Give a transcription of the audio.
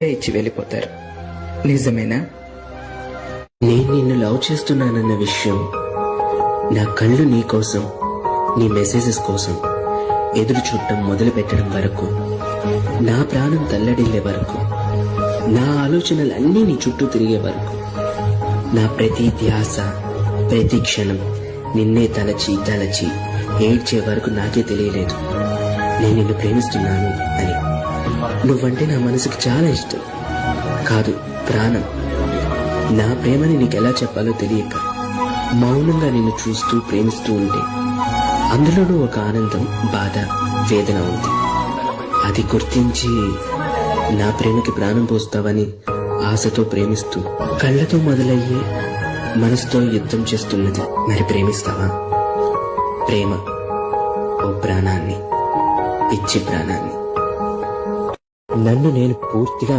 ఇచ్చి వెళ్ళిపోతారు. నిజమేనా? నేను నిన్ను లవ్ చేస్తున్నానన్న విషయం నా కళ్ళు నీ కోసం, నీ మెసేజెస్ కోసం ఎదురు చూడటం మొదలు పెట్టడం వరకు, నా ప్రాణం తల్లడిల్లే వరకు, నా ఆలోచనలన్నీ నీ చుట్టూ తిరిగే వరకు, నా ప్రతి ధ్యాస, ప్రతి క్షణం నిన్నే తలచి తలచి ఏడ్చే వరకు నాకే తెలియలేదు నేను నిన్ను ప్రేమిస్తున్నాను అని. నువ్వంటే నా మనసుకి చాలా ఇష్టం, కాదు ప్రాణం. నా ప్రేమని నీకెలా చెప్పాలో తెలియక మౌనంగా నిన్ను చూస్తూ ప్రేమిస్తూ ఉంటే అందులోనూ ఒక ఆనందం, బాధ, వేదన ఉంది. అది గుర్తించి నా ప్రేమకి ప్రాణం పోస్తావని ఆశతో ప్రేమిస్తూ కళ్ళతో మొదలయ్యే మనసుతో యుద్ధం చేస్తున్నది మరి ప్రేమిస్తావా? ప్రేమ ఓ ప్రాణాన్ని, పిచ్చి ప్రాణాన్ని. నన్ను నేను పూర్తిగా